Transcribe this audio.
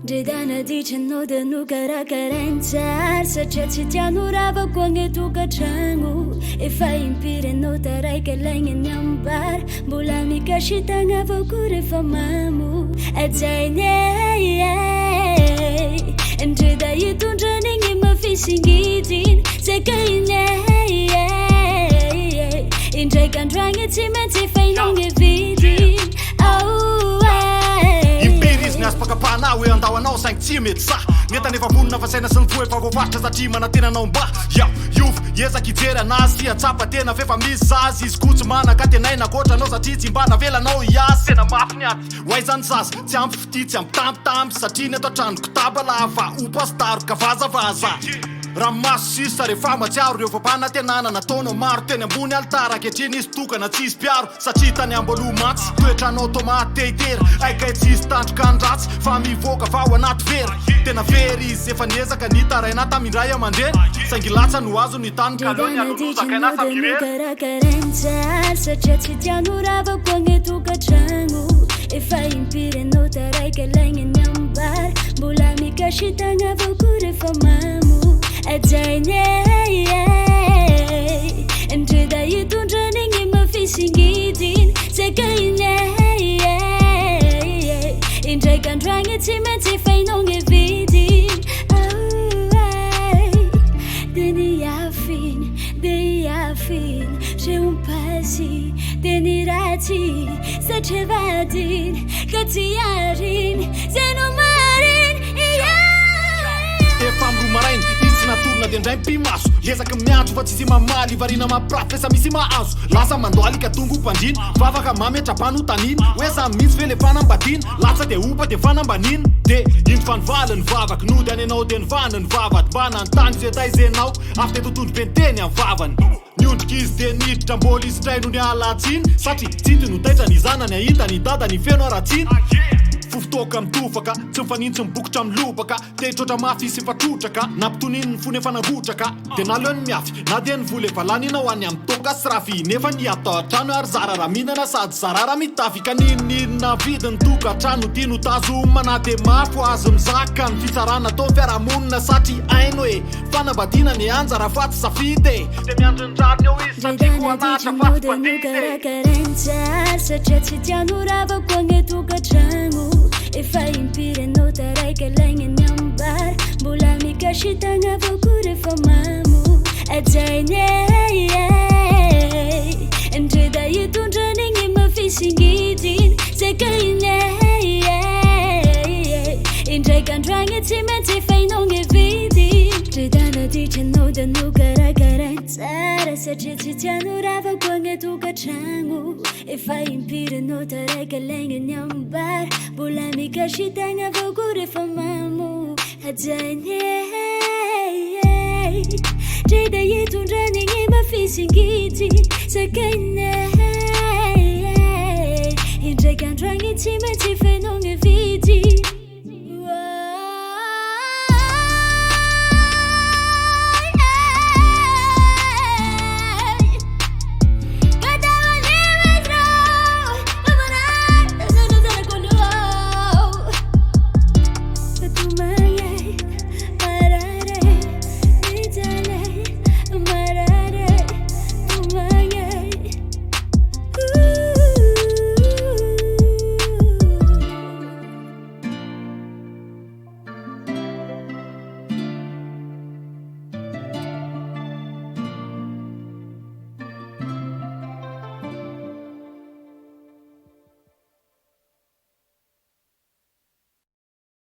Dana dicendo de nucara carenza se c'è citiano rava quando tu cacciango e fai impire notarai che lei nyambar bulami kashitanga vokure famamu atsaine entre da yitu running ma fisingidin Zakainy Indray androagny tsy maintsy fainogny vidin Pakapana hoe andahoanao saingy tsy mety sa neta nefa vonina fa saina sy ny fo efa voavaritra satria manantenanao mba ya iova ezaka ijery anazy ty atsapa tena fefa misy zazy izy kotsy manaka tenaina koatra anao satria tsy mba navelanao hiazy tena mafy ny aty hoaizany zazy tsy ampy fity tsy ampy tambitamby satria ny ato antranoko tabalava opastaroka vazavaza raha maso sisa rehefa matsiaro reo fampanantenana nataonao maro teny ambony altara ankehitriny izy tokana tsisy mpiaro satria tany ambaloha matsy toetranao tomaty teitery aika tsisy tandroka andratsy fa mivoaka va ao anaty vera tena very izy efa niezaka nitaraina tamindray amandreny saingy latsa no azo ny tany kalony alozakaina karenza satria tsy tiano rava koagny tokatragno efa impirenao taraika laigny nyambar mbola mikashitagna vako rehefa mamo atsaine entre da hitondranigny mafisingidin Zakainy indraiky androagny tsy maintsy fainogny vidin de iafiny zay pasy de ny ratsy satria vadiny ka tsy ariny zay no mariny efa amro marainy izy tsy natorona de indray mpimaso ezaka miantso fa tsisy mamaly varina maprafy esa misy mahazo lasa mandoaly ka tongo mpandriny vavaka mametrapano taniny hoe za mihitsy ve le fanambadina latsa de opa de fanambanina de iny fanivaly ny vavaky nody any anao de nivany ny vavaty mba nantany ze taizenao afy de totondro benteny amin'ny vavany niondrika izy de niditra mbola izy traino ny alatsiny satria tsity no taitra ny zanany ahita ny dada ny feno aratsiny fofotoka mitofaka tsy mifanintsy mibokotra milobaka tehitrotra mafy sy fatrotraka nampitoniny ny fony efa nangotraka de naleony miafy na de ny vola efa laninao any amin'ny toka sy rafy nefa ny atao atrano ary zara raha mihinana sady zara raha mitafy ka nininina vidiny tokatrano tino tazomana de mafo azo mizaka ny fitsarana tao fiarahamonina satria aino hoe fanambadiana ny anjara faty safidy de miandrindrariny eo izy satria ko anatra fatykarenza satria tsy tiano rava koagny tokatrano efa impirenao taraika laigny nyambar mbola mikashitagna vako rehefa mamo atsaine entre da hitondranigny mafisingidin Zakainy indraiky androagny tsy maintsy fainogny vidin dredana ditranao da nokarakarantsara satria tsy tiano rava koagny tokatragno efa impirenao taraika laigny nyambar mbola mikashitagna vako rehefa mamo atsaine dreda hitondranigny mafisingidin Zakainy indraiky androagny tsy maintsy fainogny